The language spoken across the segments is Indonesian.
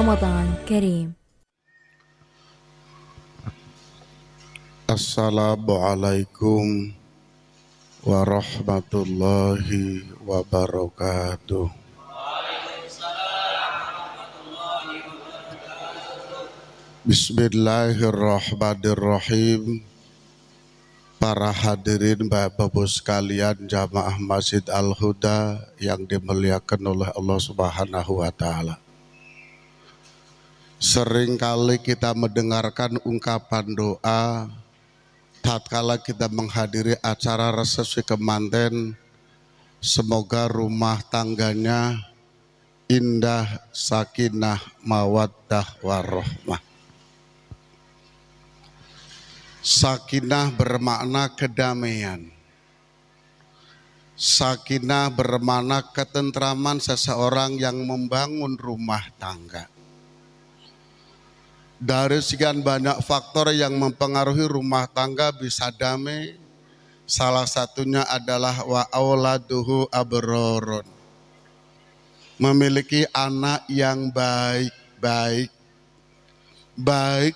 رمضان كريم. Assalamualaikum warahmatullahi wabarakatuh. Bismillahirrahmanirrahim. Para hadirin Bapak-Ibu sekalian jamaah Masjid Al-Huda yang dimuliakan oleh Allah Subhanahu wa taala. Seringkali kita mendengarkan ungkapan doa tatkala kita menghadiri acara resepsi kemanten, semoga rumah tangganya indah, sakinah, mawaddah, warahmah. Sakinah bermakna kedamaian. Sakinah bermakna ketentraman seseorang yang membangun rumah tangga. Dari sekian banyak faktor yang mempengaruhi rumah tangga bisa damai, salah satunya adalah wa auladuhu abrorun. Memiliki anak yang baik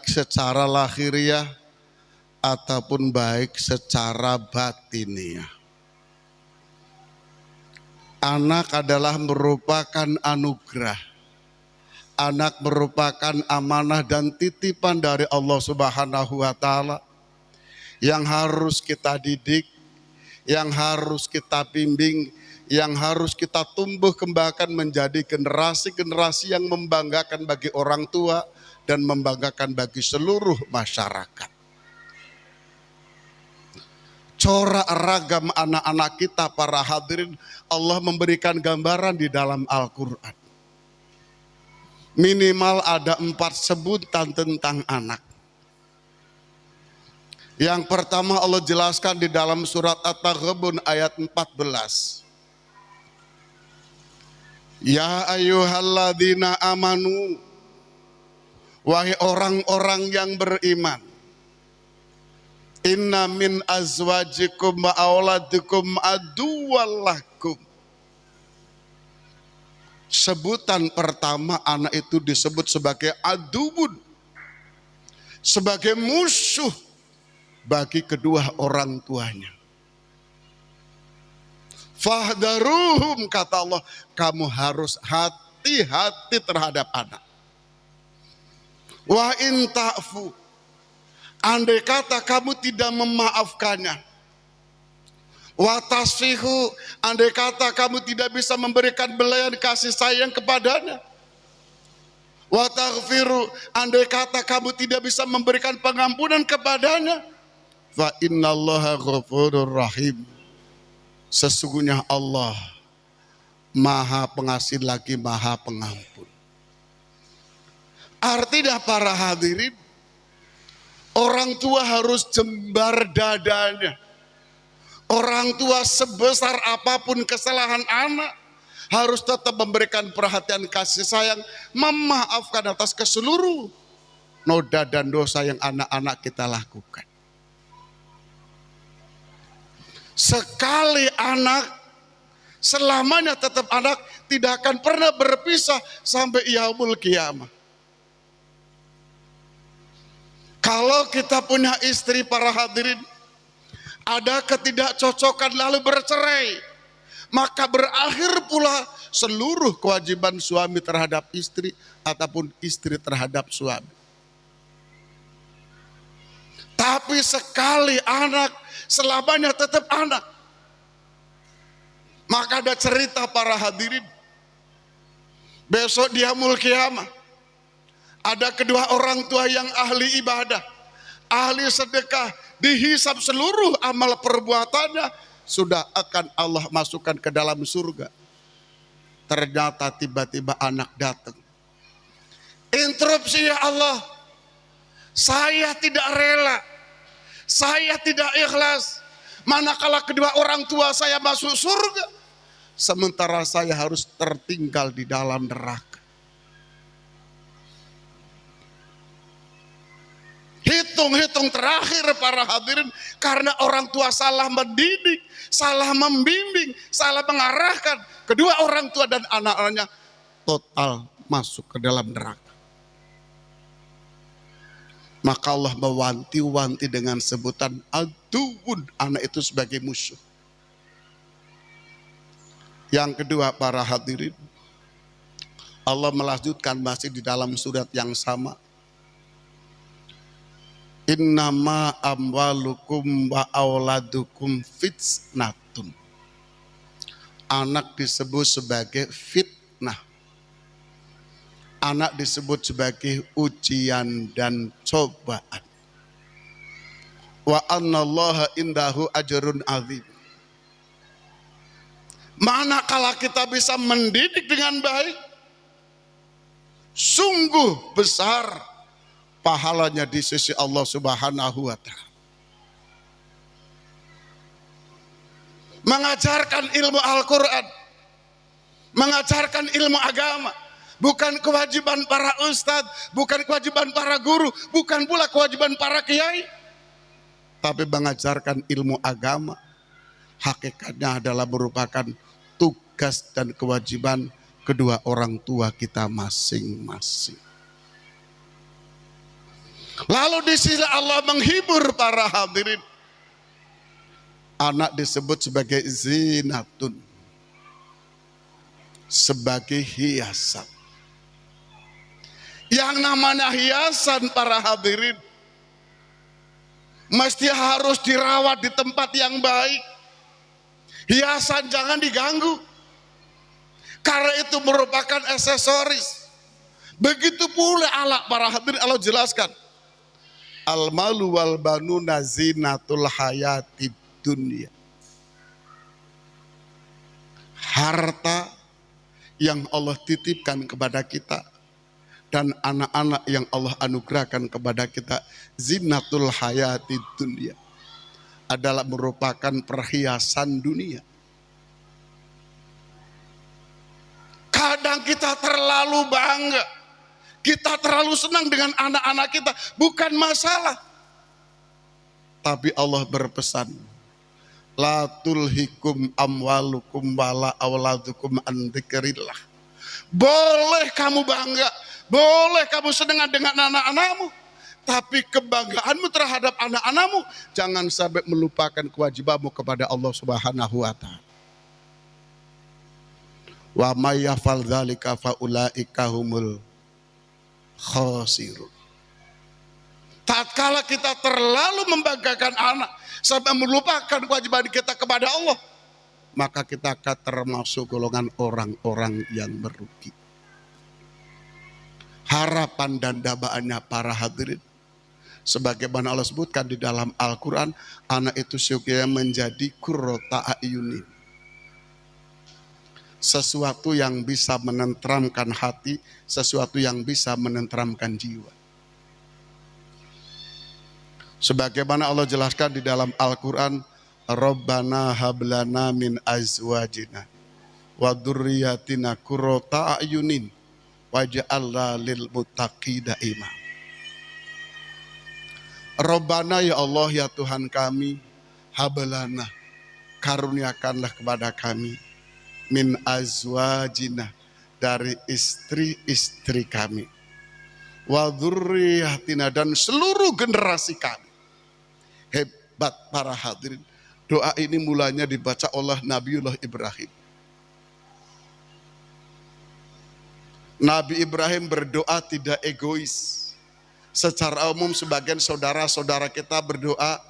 secara lahiriah ataupun baik secara batiniah. Anak adalah merupakan anugerah. Anak merupakan amanah dan titipan dari Allah Subhanahu wa taala yang harus kita didik, yang harus kita bimbing, yang harus kita tumbuh kembangkan menjadi generasi-generasi yang membanggakan bagi orang tua dan membanggakan bagi seluruh masyarakat. Corak ragam anak-anak kita para hadirin, Allah memberikan gambaran di dalam Al-Quran. Minimal ada 4 sebutan tentang anak. Yang pertama Allah jelaskan di dalam surat At-Taghabun ayat 14. Ya ayyuhalladzina amanu, wahai orang-orang yang beriman. Inna min azwajikum wa auladikum aduwallakum. Sebutan pertama anak itu disebut sebagai aduun, sebagai musuh bagi kedua orang tuanya. Fahdaruhum, kata Allah, kamu harus hati-hati terhadap anak. Wa in ta'fu, andai kata kamu tidak memaafkannya. Wa tasfihu, andai kata kamu tidak bisa memberikan belayan kasih sayang kepadanya. Wa taghfiru, andai kata kamu tidak bisa memberikan pengampunan kepadanya. Fa innallaha ghafurur rahim. Sesungguhnya Allah Maha Pengasih lagi Maha Pengampun. Artinya para hadirin, orang tua harus jembar dadanya. Orang tua sebesar apapun kesalahan anak harus tetap memberikan perhatian kasih sayang, memaafkan atas keseluruh noda dan dosa yang anak-anak kita lakukan. Sekali anak, selamanya tetap anak, tidak akan pernah berpisah sampai yaumul qiyamah. Kalau kita punya istri para hadirin, ada ketidakcocokan lalu bercerai, maka berakhir pula seluruh kewajiban suami terhadap istri ataupun istri terhadap suami. Tapi sekali anak, selamanya tetap anak. Maka ada cerita para hadirin, besok di yaumul qiyamah ada kedua orang tua yang ahli ibadah, ahli sedekah, dihisab seluruh amal perbuatannya, sudah akan Allah masukkan ke dalam surga. Ternyata tiba-tiba anak datang. Interupsi, ya Allah, saya tidak rela, saya tidak ikhlas, manakala kedua orang tua saya masuk surga, sementara saya harus tertinggal di dalam neraka. Hitung-hitung terakhir para hadirin, karena orang tua salah mendidik, salah membimbing, salah mengarahkan, kedua orang tua dan anak-anaknya total masuk ke dalam neraka. Maka Allah mewanti-wanti dengan sebutan aduun, anak itu sebagai musuh. Yang kedua para hadirin, Allah melanjutkan masih di dalam surat yang sama. Innama amwalukum wa auladukum fitnatun. Anak disebut sebagai fitnah. Anak disebut sebagai ujian dan cobaan. Wa annallaha indahu ajrun azim. Manakala kita bisa mendidik dengan baik, sungguh besar pahalanya di sisi Allah Subhanahu wa Ta'ala. Mengajarkan ilmu Al-Quran, mengajarkan ilmu agama, bukan kewajiban para ustadz, bukan kewajiban para guru, bukan pula kewajiban para kiai. Tapi mengajarkan ilmu agama, hakikatnya adalah merupakan tugas dan kewajiban kedua orang tua kita masing-masing. Lalu di sisi Allah menghibur para hadirin. Anak disebut sebagai zinatun, sebagai hiasan. Yang namanya hiasan para hadirin mesti harus dirawat di tempat yang baik. Hiasan jangan diganggu, karena itu merupakan aksesoris. Begitu pula alat para hadirin. Allah jelaskan, al-malu wal banuna zinatul hayatid dunia. Harta yang Allah titipkan kepada kita dan anak-anak yang Allah anugerahkan kepada kita, zinatul hayatid dunia, adalah merupakan perhiasan dunia. Kadang kita terlalu bangga, kita terlalu senang dengan anak-anak kita, bukan masalah. Tapi Allah berpesan, la tulhikum amwalukum wala auladukum an dzikrillah. Boleh kamu bangga, boleh kamu senang dengan anak-anakmu, tapi kebanggaanmu terhadap anak-anakmu jangan sampai melupakan kewajibanmu kepada Allah Subhanahu wa Ta'ala. Wa may yaf'al dzalika fa ulaika humul khasirun. Tatkala kita terlalu membanggakan anak sampai melupakan kewajiban kita kepada Allah, maka kita akan termasuk golongan orang-orang yang merugi. Harapan dan dabaannya para hadirin, sebagaimana Allah sebutkan di dalam Al-Quran, anak itu syukurnya menjadi qurrata a'yunin, sesuatu yang bisa menenteramkan hati, sesuatu yang bisa menenteramkan jiwa. Sebagaimana Allah jelaskan di dalam Al-Quran, Rabbana hablana min azwajina wa dzurriyyatina qurrata a'yunin waj'alna lil muttaqina imama. Rabbana, ya Allah, ya Tuhan kami, hablana, karuniakanlah kepada kami, min azwajina, dari istri-istri kami, wa dzurriyyatina, dan seluruh generasi kami. Hebat para hadirin, doa ini mulanya dibaca oleh Nabiullah Ibrahim. Nabi Ibrahim berdoa tidak egois. Secara umum sebagian saudara-saudara kita berdoa,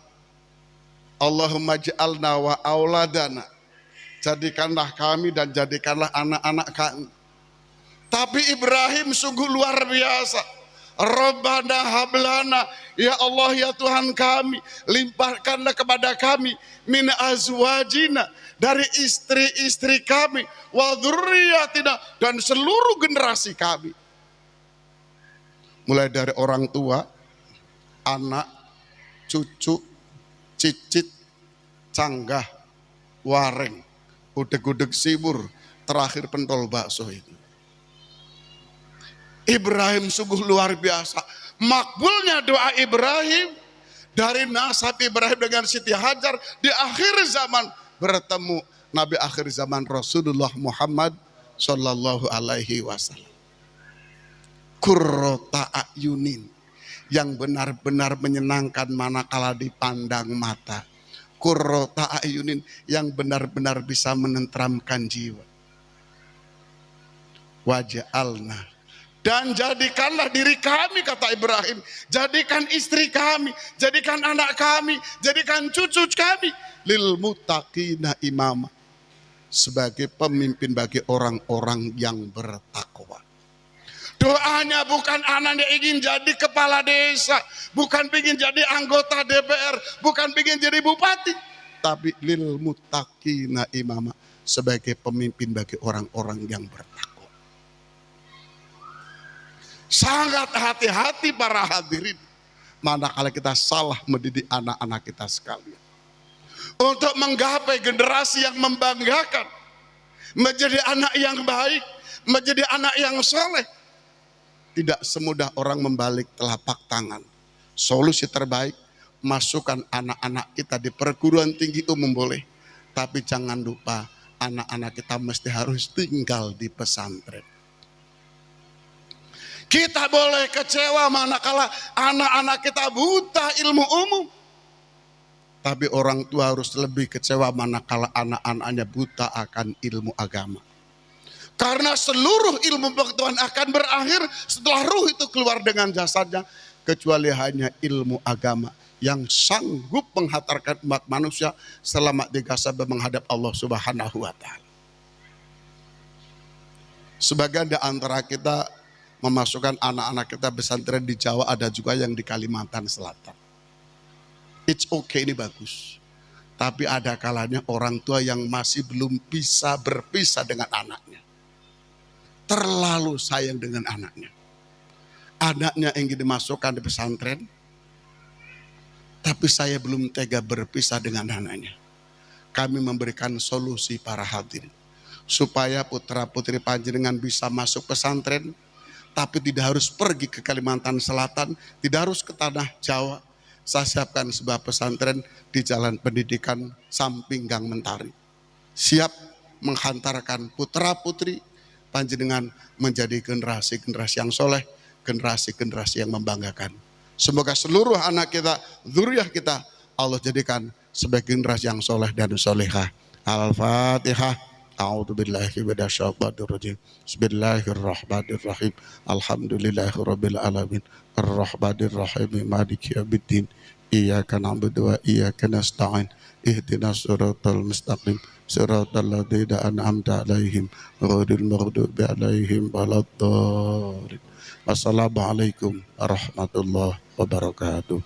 Allahumma ja'alna wa auladana, jadikanlah kami dan jadikanlah anak-anak kami. Tapi Ibrahim sungguh luar biasa. Rabbana hablana, ya Allah, ya Tuhan kami, limpahkanlah kepada kami, min azwajina, dari istri-istri kami, wa dzurriyyatina, dan seluruh generasi kami. Mulai dari orang tua, anak, cucu, cicit, canggah, wareng, udeg-udeg sibur, terakhir pentol bakso itu. Ibrahim sungguh luar biasa. Makbulnya doa Ibrahim, dari nasab Ibrahim dengan Siti Hajar, di akhir zaman bertemu Nabi akhir zaman Rasulullah Muhammad Sallallahu Alaihi Wasallam. Qurrata a'yunin, yang benar-benar menyenangkan manakala dipandang mata. Qurrata ayunin, yang benar-benar bisa menenteramkan jiwa. Waj'alna, dan jadikanlah diri kami, kata Ibrahim, jadikan istri kami, jadikan anak kami, jadikan cucu kami, lil muttaqina imama, sebagai pemimpin bagi orang-orang yang bertakwa. Doanya bukan anaknya ingin jadi kepala desa, bukan ingin jadi anggota DPR, bukan ingin jadi bupati, tapi lil muttaqina imama, sebagai pemimpin bagi orang-orang yang bertakwa. Sangat hati-hati para hadirin manakala kita salah mendidik anak-anak kita sekalian. Untuk menggapai generasi yang membanggakan, menjadi anak yang baik, menjadi anak yang soleh, tidak semudah orang membalik telapak tangan. Solusi terbaik, masukkan anak-anak kita di perguruan tinggi umum boleh, tapi jangan lupa anak-anak kita mesti harus tinggal di pesantren. Kita boleh kecewa manakala anak-anak kita buta ilmu umum, tapi orang tua harus lebih kecewa manakala anak-anaknya buta akan ilmu agama. Karena seluruh ilmu pengetahuan akan berakhir setelah ruh itu keluar dengan jasadnya, kecuali hanya ilmu agama yang sanggup menghantarkan umat manusia selama 3 saat menghadap Allah Subhanahu wa Ta'ala. Sebagian di antara kita memasukkan anak-anak kita pesantren di Jawa, ada juga yang di Kalimantan Selatan. It's okay, ini bagus. Tapi ada kalanya orang tua yang masih belum bisa berpisah dengan anaknya. Terlalu sayang dengan anaknya. Anaknya ingin dimasukkan di pesantren, tapi saya belum tega berpisah dengan anaknya. Kami memberikan solusi para hadirin, supaya putra-putri panjenengan bisa masuk pesantren, tapi tidak harus pergi ke Kalimantan Selatan, tidak harus ke tanah Jawa. Saya siapkan sebuah pesantren di Jalan Pendidikan samping Gang Mentari. Siap menghantarkan putra-putri panjenengan menjadi generasi-generasi yang soleh, generasi-generasi yang membanggakan. Semoga seluruh anak kita, zuriyah kita, Allah jadikan sebagai generasi yang soleh dan solehah. Al-Fatihah. A'udzubillahi minasyaitonir rajim. Bismillahirrahmanirrahim. Alhamdulillahirabbil alamin. Arrahmanir rahim. Maliki yaumiddin. Iyyaka na'budu wa iyyaka nasta'in. Ihdinas siratal mustaqim. Siratal ladzina an'amta 'alaihim ghairil maghdubi 'alaihim waladdallin. Wassalamualaikum warahmatullahi wabarakatuh.